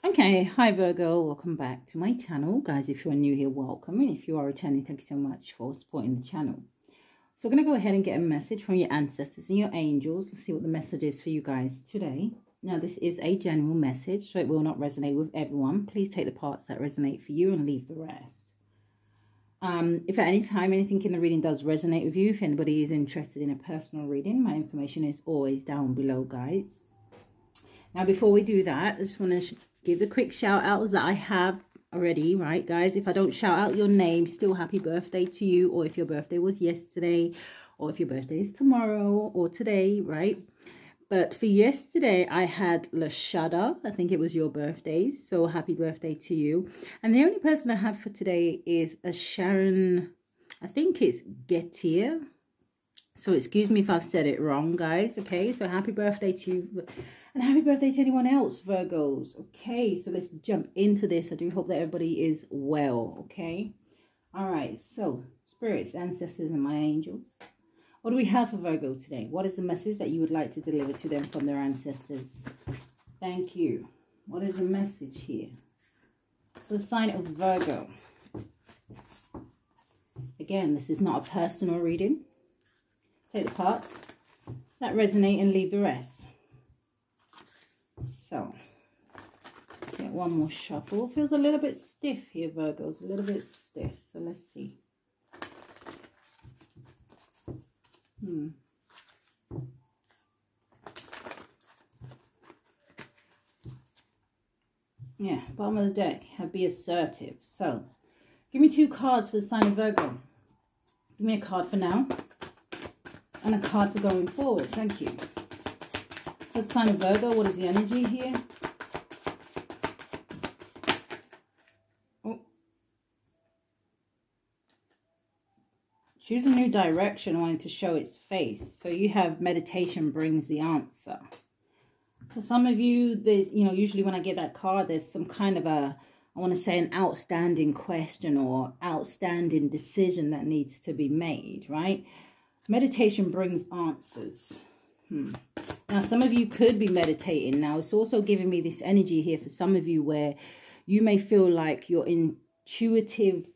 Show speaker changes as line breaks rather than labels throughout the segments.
Okay, hi Virgo, welcome back to my channel. Guys, if you are new here, welcome. And if you are returning, thank you so much for supporting the channel. So I'm going to go ahead and get a message from your ancestors and your angels. Let's see what the message is for you guys today. Now, this is a general message, so it will not resonate with everyone. Please take the parts that resonate for you and leave the rest. If at any time anything in the reading does resonate with you, if anybody is interested in a personal reading, my information is always down below, guys. Now, before we do that, I just want to give the quick shout outs that I have already, right, guys? If I don't shout out your name, still happy birthday to you. Or if your birthday was yesterday, or if your birthday is tomorrow or today, right? But for yesterday, I had Lashada. I think it was your birthday. So happy birthday to you. And the only person I have for today is a Sharon, I think it's Getier. So excuse me if I've said it wrong, guys. Okay, so happy birthday to you. And happy birthday to anyone else, Virgos. Okay, so let's jump into this. I do hope that everybody is well, okay? All right, so spirits, ancestors, and my angels. What do we have for Virgo today? What is the message that you would like to deliver to them from their ancestors? Thank you. What is the message here? For the sign of Virgo. Again, this is not a personal reading. Take the parts that resonate and leave the rest. So, let's get one more shuffle. Feels a little bit stiff here, Virgos. A little bit stiff. So, let's see. Yeah, bottom of the deck. Be assertive. So, give me 2 cards for the sign of Virgo. Give me a card for now. And a card for going forward. Thank you. For the sign of Virgo, what is the energy here? Oh. Choose a new direction, wanting to show its face. So you have meditation brings the answer. So some of you, there's, usually when I get that card, there's some kind of I want to say an outstanding question or outstanding decision that needs to be made, right? Meditation brings answers. Now, some of you could be meditating. Now, it's also giving me this energy here for some of you where you may feel like your intuitive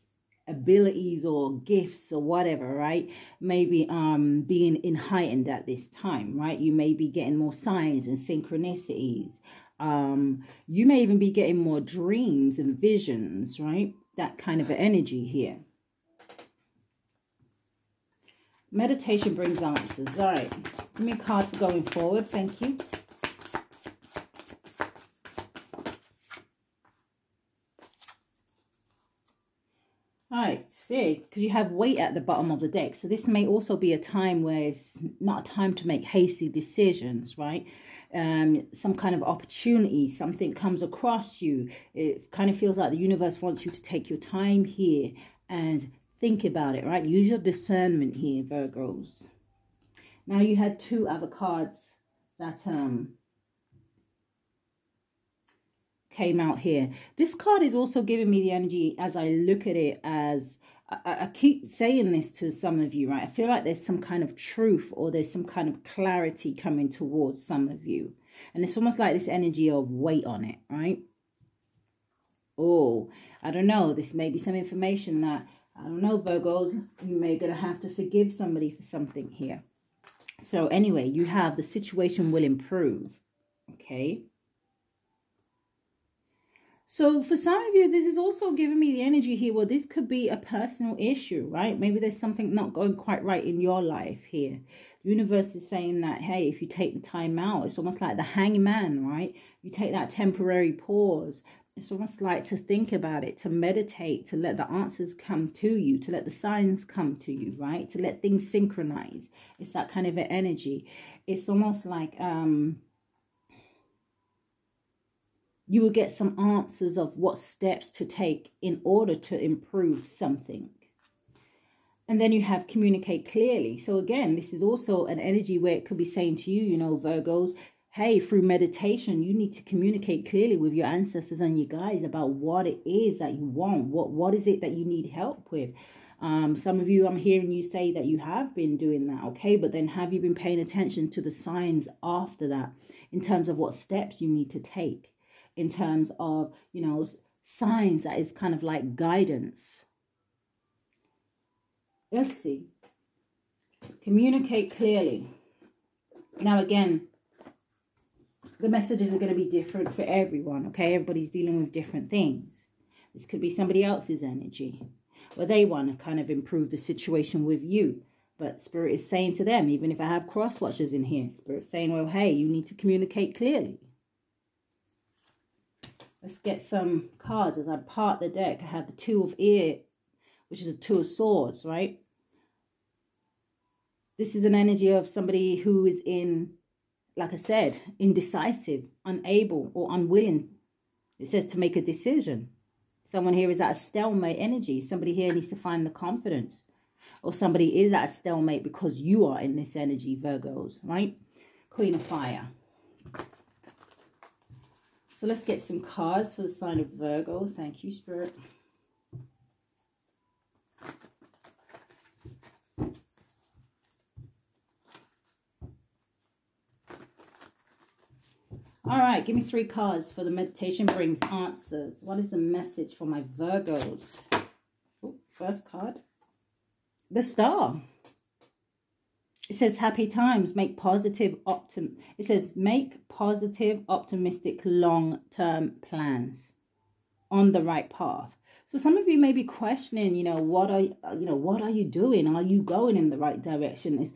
abilities or gifts or whatever, right, maybe being heightened at this time, right? You may be getting more signs and synchronicities. You may even be getting more dreams and visions, right? That kind of energy here. Meditation brings answers. All right. Give me a card for going forward. Thank you. All right. See, because you have weight at the bottom of the deck. So this may also be a time where it's not a time to make hasty decisions, right? Some kind of opportunity, something comes across you. It kind of feels like the universe wants you to take your time here and think about it, right? Use your discernment here, Virgos. Now, you had 2 other cards that came out here. This card is also giving me the energy as I look at it as, I keep saying this to some of you, right? I feel like there's some kind of truth or there's some kind of clarity coming towards some of you. And it's almost like this energy of weight on it, right? Oh, I don't know. This may be some information that, I don't know, Virgos, you may gonna have to forgive somebody for something here. So anyway, you have the situation will improve, okay? So for some of you, this is also giving me the energy here. Well, this could be a personal issue, right? Maybe there's something not going quite right in your life here. The universe is saying that, hey, if you take the time out, it's almost like the hangman, right? You take that temporary pause. It's almost like to think about it, to meditate, to let the answers come to you, to let the signs come to you, right? To let things synchronize. It's that kind of an energy. It's almost like you will get some answers of what steps to take in order to improve something. And then you have communicate clearly. So again, this is also an energy where it could be saying to you, Virgos, hey, through meditation, you need to communicate clearly with your ancestors and your guides about what it is that you want. What is it that you need help with? Some of you, I'm hearing you say that you have been doing that, okay? But then have you been paying attention to the signs after that in terms of what steps you need to take? in terms of, you know, signs that is kind of like guidance. Let's see. Communicate clearly. Now, again, the messages are going to be different for everyone, okay? Everybody's dealing with different things. This could be somebody else's energy, where they want to kind of improve the situation with you. But Spirit is saying to them, even if I have cross watchers in here, Spirit's saying, well, hey, you need to communicate clearly. Let's get some cards. As I part the deck, I have the Two of Ear, which is a Two of Swords, right? This is an energy of somebody who is in, like I said, indecisive, unable or unwilling. It says to make a decision. Someone here is at a stalemate energy. Somebody here needs to find the confidence. Or somebody is at a stalemate because you are in this energy, Virgos, right? Queen of Fire. So let's get some cards for the sign of Virgo. Thank you, Spirit. All right, give me 3 cards for the meditation brings answers. What is the message for my Virgos? Ooh, first card. The Star. It says happy times, make positive it says make positive, optimistic, long-term plans on the right path. So some of you may be questioning, what are you doing? Are you going in the right direction? Is,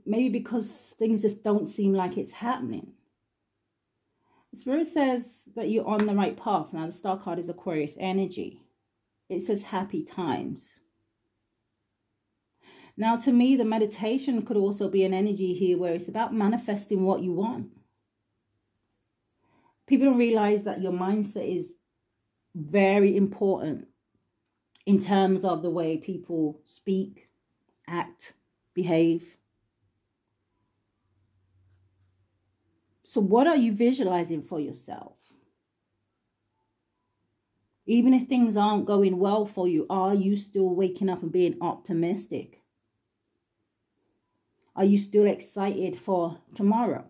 maybe because things just don't seem like it's happening. The Spirit says that you're on the right path. Now the Star card is Aquarius energy. It says happy times. Now, to me, the meditation could also be an energy here where it's about manifesting what you want. People don't realize that your mindset is very important in terms of the way people speak, act, behave. So what are you visualizing for yourself? Even if things aren't going well for you, are you still waking up and being optimistic? Are you still excited for tomorrow?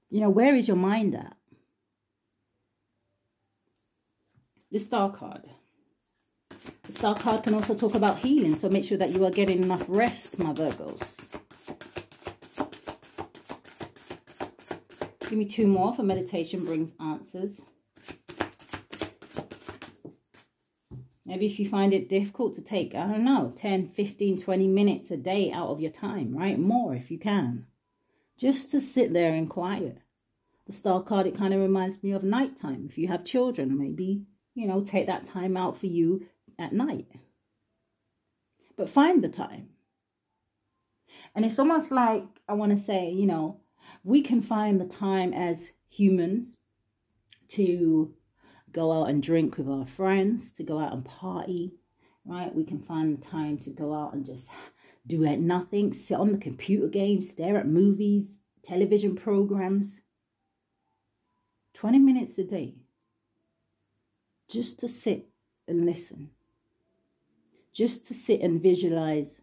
Where is your mind at? The Star card. The Star card can also talk about healing, so make sure that you are getting enough rest, my Virgos. Give me 2 more for meditation brings answers. Maybe if you find it difficult to take, 10, 15, 20 minutes a day out of your time, right? More if you can. Just to sit there in quiet. The Star card, it kind of reminds me of nighttime. If you have children, maybe, take that time out for you at night. But find the time. And it's almost like, I want to say, we can find the time as humans to go out and drink with our friends, to go out and party, right? We can find the time to go out and just do nothing, sit on the computer game, stare at movies, television programs. 20 minutes a day. Just to sit and listen. Just to sit and visualize.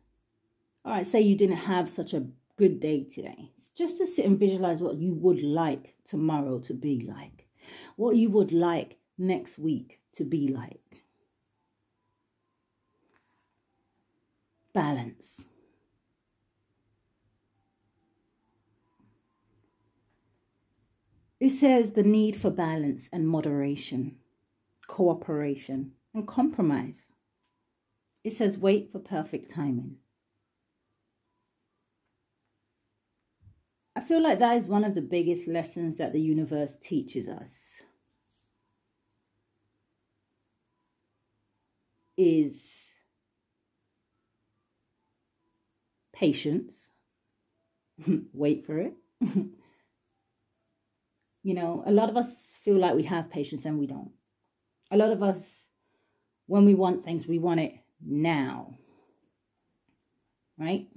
All right, say you didn't have such a good day today. It's just to sit and visualize what you would like tomorrow to be like. What you would like next week to be like. Balance. It says the need for balance and moderation, cooperation and compromise. It says wait for perfect timing. I feel like that is one of the biggest lessons that the universe teaches us. Is patience. Wait for it. A lot of us feel like we have patience and we don't. A lot of us, when we want things, we want it now. Right?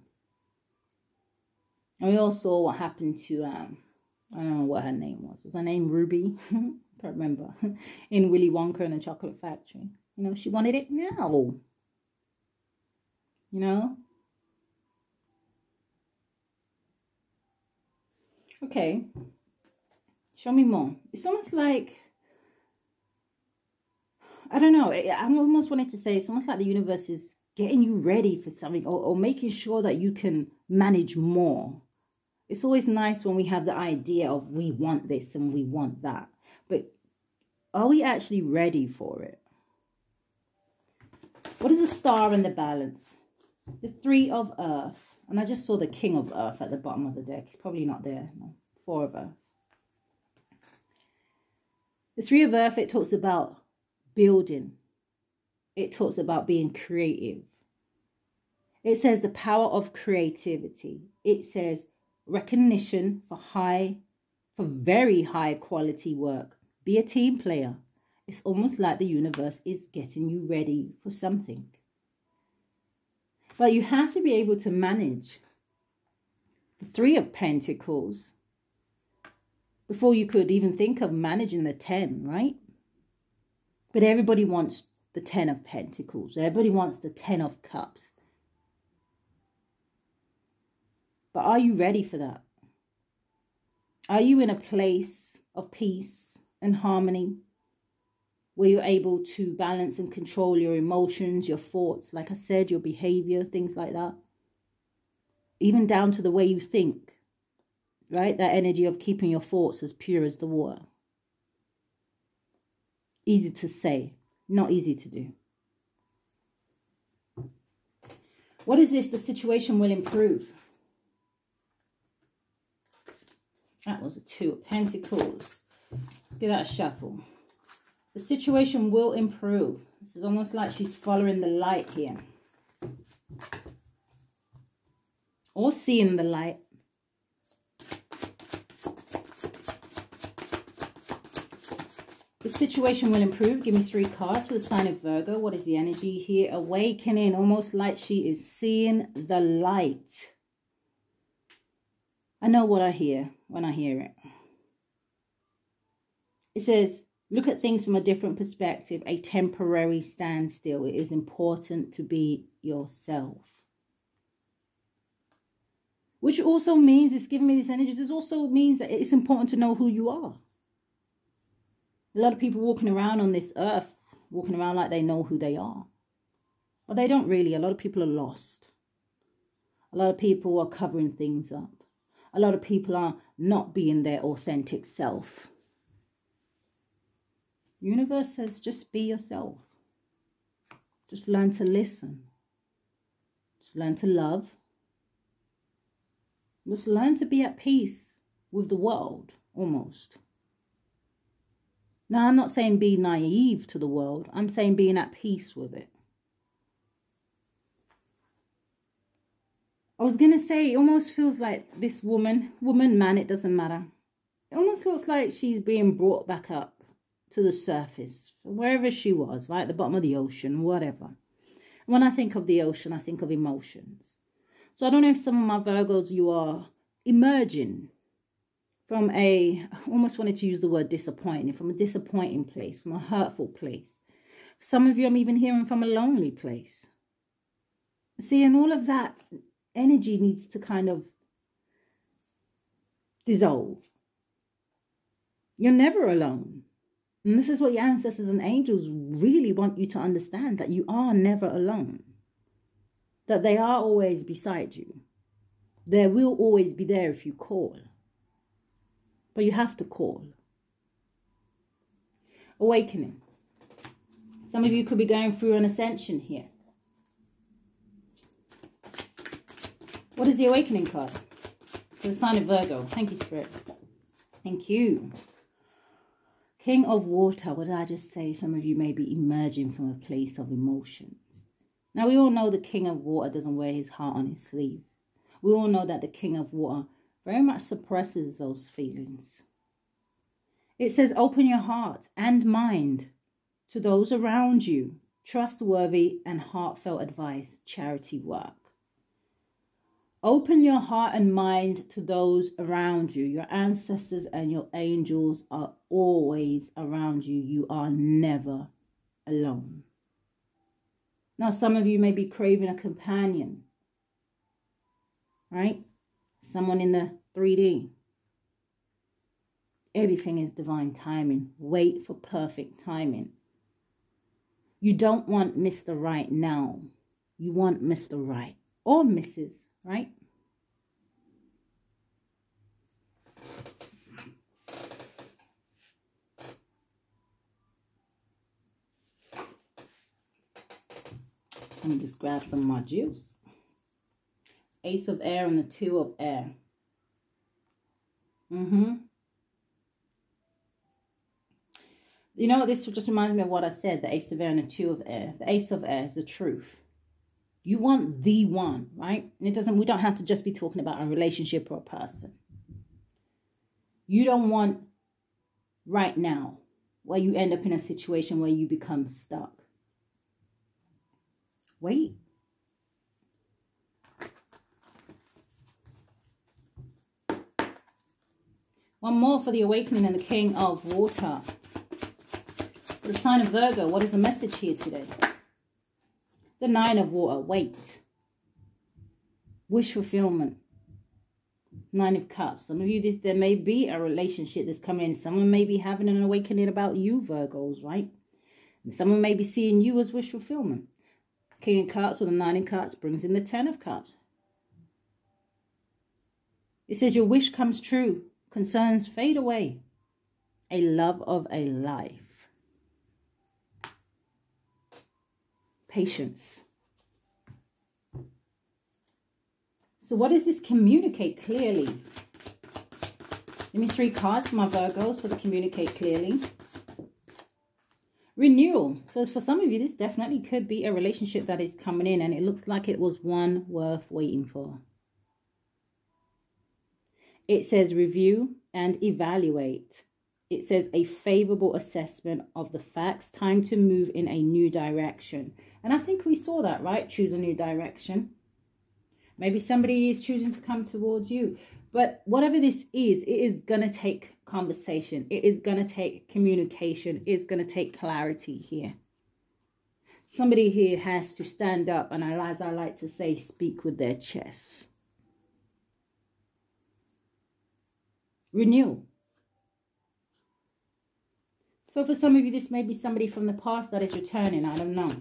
And we all saw what happened to, I don't know what her name was. Was her name Ruby? Can't remember. In Willy Wonka and the Chocolate Factory. She wanted it now. Okay. Show me more. It's almost like, I don't know. I almost wanted to say it's almost like the universe is getting you ready for something, or making sure that you can manage more. It's always nice when we have the idea of we want this and we want that. But are we actually ready for it? What is the star in the balance? The 3 of Earth. And I just saw the King of Earth at the bottom of the deck. He's probably not there. No. 4 of Earth. The 3 of Earth, it talks about building. It talks about being creative. It says the power of creativity. It says recognition for very high quality work. Be a team player. It's almost like the universe is getting you ready for something. But you have to be able to manage the 3 of Pentacles before you could even think of managing the 10, right? But everybody wants the 10 of Pentacles. Everybody wants the 10 of Cups. But are you ready for that? Are you in a place of peace and harmony where you're able to balance and control your emotions, your thoughts, like I said, your behavior, things like that? Even down to the way you think, right? That energy of keeping your thoughts as pure as the water. Easy to say, not easy to do. What is this? The situation will improve. That was a 2 of Pentacles. Let's give that a shuffle. The situation will improve. This is almost like she's following the light here. Or seeing the light. The situation will improve. Give me 3 cards for the sign of Virgo. What is the energy here? Awakening. Almost like she is seeing the light. I know what I hear when I hear it. It says, look at things from a different perspective. A temporary standstill. It is important to be yourself. Which also means, it's giving me this energy. This also means that it's important to know who you are. A lot of people walking around on this earth, walking around like they know who they are. But they don't really. A lot of people are lost. A lot of people are covering things up. A lot of people are not being their authentic self. Universe says just be yourself. Just learn to listen. Just learn to love. Just learn to be at peace with the world, almost. Now, I'm not saying be naive to the world. I'm saying being at peace with it. I was going to say, it almost feels like this woman, man, it doesn't matter. It almost looks like she's being brought back up to the surface, wherever she was, right at the bottom of the ocean, whatever. When I think of the ocean, I think of emotions. So I don't know if some of my Virgos, you are emerging from I almost wanted to use the word disappointing, from a disappointing place, from a hurtful place. Some of you, I'm even hearing from a lonely place. See, and all of that energy needs to kind of dissolve. You're never alone. And this is what your ancestors and angels really want you to understand, that you are never alone. That they are always beside you. They will always be there if you call. But you have to call. Awakening. Some of you could be going through an ascension here. What is the awakening card? For the sign of Virgo. Thank you, Spirit. Thank you. King of Water. What did I just say? Some of you may be emerging from a place of emotions. Now, we all know the King of Water doesn't wear his heart on his sleeve. We all know that the King of Water very much suppresses those feelings. It says, open your heart and mind to those around you. Trustworthy and heartfelt advice, charity work. Open your heart and mind to those around you. Your ancestors and your angels are always around you. You are never alone. Now, some of you may be craving a companion, right? Someone in the 3D. Everything is divine timing. Wait for perfect timing. You don't want Mr. Right now. You want Mr. Right or Mrs. Right. Let me just grab some more juice. Ace of Air and the Two of Air. You know what, this just reminds me of what I said, the Ace of Air and the Two of Air. The Ace of Air is the truth. You want the one, right? And we don't have to just be talking about a relationship or a person. You don't want right now where you end up in a situation where you become stuck. Wait. One more for the Awakening and the King of Water. For the sign of Virgo, what is the message here today? The Nine of Water. Wait. Wish fulfillment. Nine of Cups. Some of you, there may be a relationship that's coming in. Someone may be having an awakening about you, Virgos, right? And someone may be seeing you as wish fulfillment. King of Cups or the Nine of Cups brings in the Ten of Cups. It says your wish comes true. Concerns fade away. A love of a life. Patience. So what does this communicate clearly? Give me 3 cards for my Virgos for the communicate clearly. Renewal. So for some of you, this definitely could be a relationship that is coming in, and it looks like it was one worth waiting for. It says review and evaluate. It says a favorable assessment of the facts. Time to move in a new direction. And I think we saw that, right? Choose a new direction. Maybe somebody is choosing to come towards you. But whatever this is, it is going to take conversation. It is going to take communication. It's going to take clarity here. Somebody here has to stand up and, as I like to say, speak with their chest. Renew. So for some of you, this may be somebody from the past that is returning. I don't know.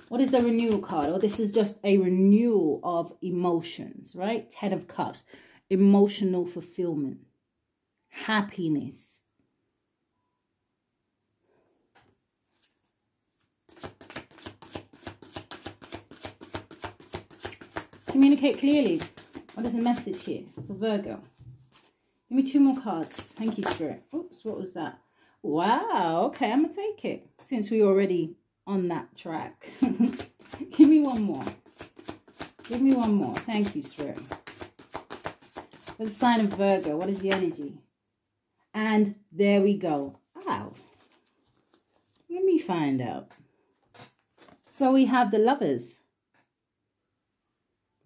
What is the renewal card? Or this is just a renewal of emotions, right? Ten of Cups. Emotional fulfillment. Happiness. Communicate clearly. What is the message here for Virgo? Give me 2 more cards. Thank you, Spirit. Oops, what was that? Wow, okay, I'm going to take it. Since we're already on that track. Give me one more. Give me one more. Thank you, Spirit. For the sign of Virgo, what is the energy? And there we go. Wow. Let me find out. So we have the Lovers.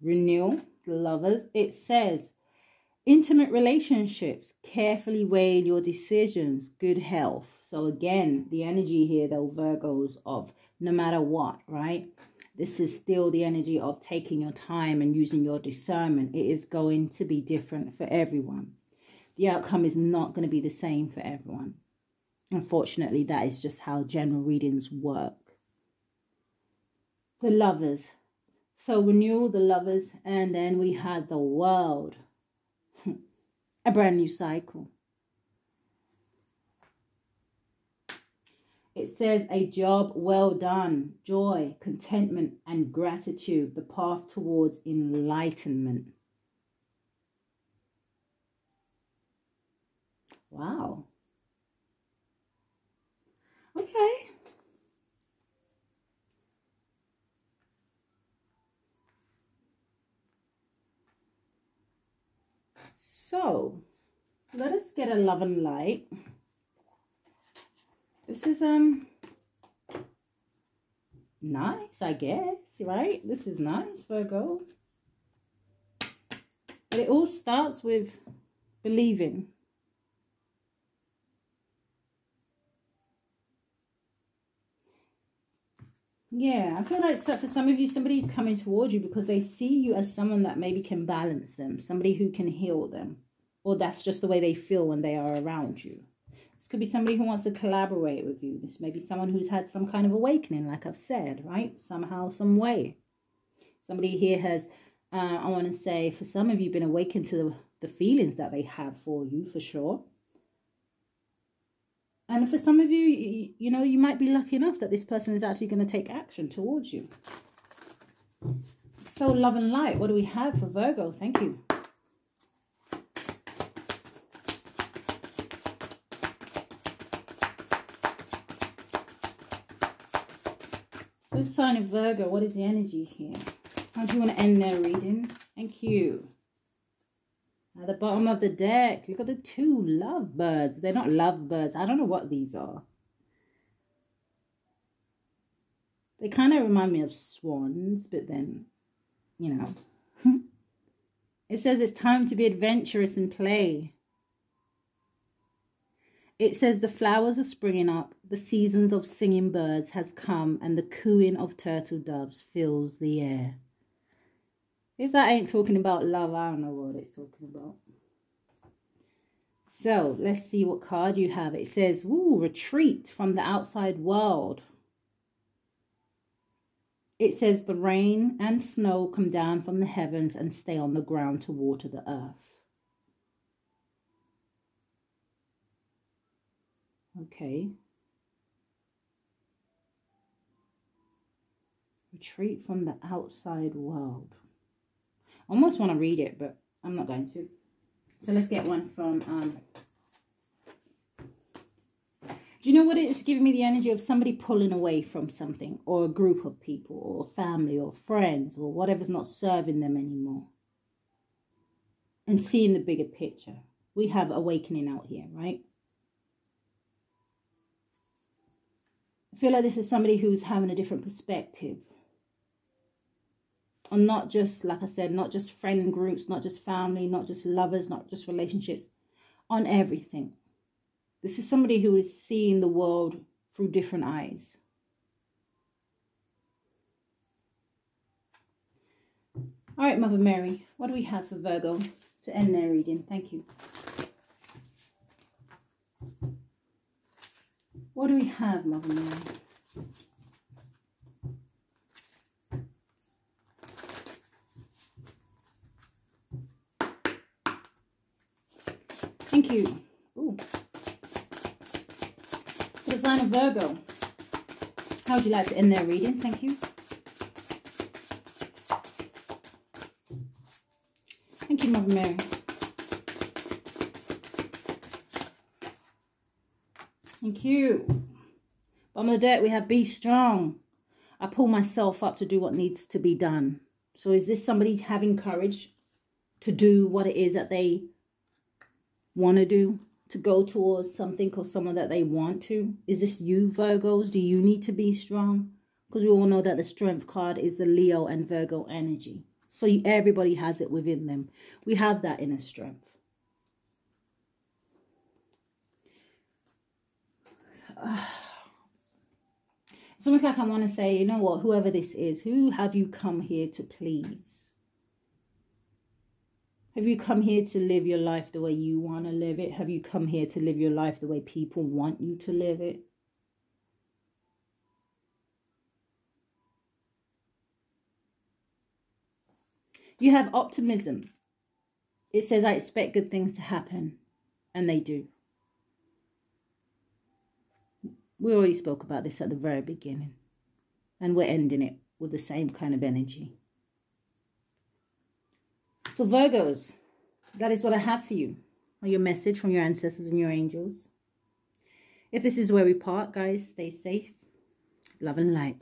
Renewal, the Lovers. It says, intimate relationships, carefully weigh your decisions, good health. So again, the energy here, though, Virgos, of no matter what, right? This is still the energy of taking your time and using your discernment. It is going to be different for everyone. The outcome is not going to be the same for everyone. Unfortunately, that is just how general readings work. The Lovers. So renewal, the Lovers, and then we had the World. A brand new cycle. It says a job well done, joy, contentment, and gratitude, the path towards enlightenment. Wow. Okay. So, let us get a love and light. This is nice, I guess, right? This is nice, Virgo. But it all starts with believing. Yeah, I feel like for some of you, somebody's coming towards you because they see you as someone that maybe can balance them, somebody who can heal them. or that's just the way they feel when they are around you. This could be somebody who wants to collaborate with you. This may be someone who's had some kind of awakening, like I've said, right? Somehow, some way. Somebody here has, I want to say, for some of you, been awakened to the feelings that they have for you, for sure. And for some of you, you know, you might be lucky enough that this person is actually going to take action towards you. So, love and light. What do we have for Virgo? Thank you. Good sign of Virgo. What is the energy here? How do you want to end their reading? Thank you. At the bottom of the deck, look at the 2 lovebirds. They're not lovebirds. I don't know what these are. They kind of remind me of swans, but then, you know. It says it's time to be adventurous and play. It says the flowers are springing up, the seasons of singing birds has come, and the cooing of turtle doves fills the air. If that ain't talking about love, I don't know what it's talking about. So, let's see what card you have. It says, ooh, retreat from the outside world. It says the rain and snow come down from the heavens and stay on the ground to water the earth. Okay. Retreat from the outside world. I almost want to read it, but I'm not going to. So let's get one from... Do you know what it's giving me? The energy of somebody pulling away from something, or a group of people, or family, or friends, or whatever's not serving them anymore. And seeing the bigger picture. We have awakening out here, right? I feel like this is somebody who's having a different perspective. On not just, like I said, not just friend groups, not just family, not just lovers, not just relationships. On everything. This is somebody who is seeing the world through different eyes. All right, Mother Mary, what do we have for Virgo to end their reading? Thank you. What do we have, Mother Mary? Thank you. Ooh. For the sign of Virgo, how would you like to end their reading? Thank you. Thank you, Mother Mary. Thank you. Bottom of the deck, we have be strong. I pull myself up to do what needs to be done. So is this somebody having courage to do what it is that they want to do? To go towards something or someone that they want to? Is this you, Virgos? Do you need to be strong? Because we all know that the strength card is the Leo and Virgo energy. So everybody has it within them. We have that inner strength. It's almost like I want to say, you know what, whoever this is, who have you come here to please? Have you come here to live your life the way you want to live it? Have you come here to live your life the way people want you to live it? You have optimism. It says, I expect good things to happen. And they do. We already spoke about this at the very beginning. And we're ending it with the same kind of energy. So Virgos, that is what I have for you. Or your message from your ancestors and your angels. If this is where we part, guys, stay safe. Love and light.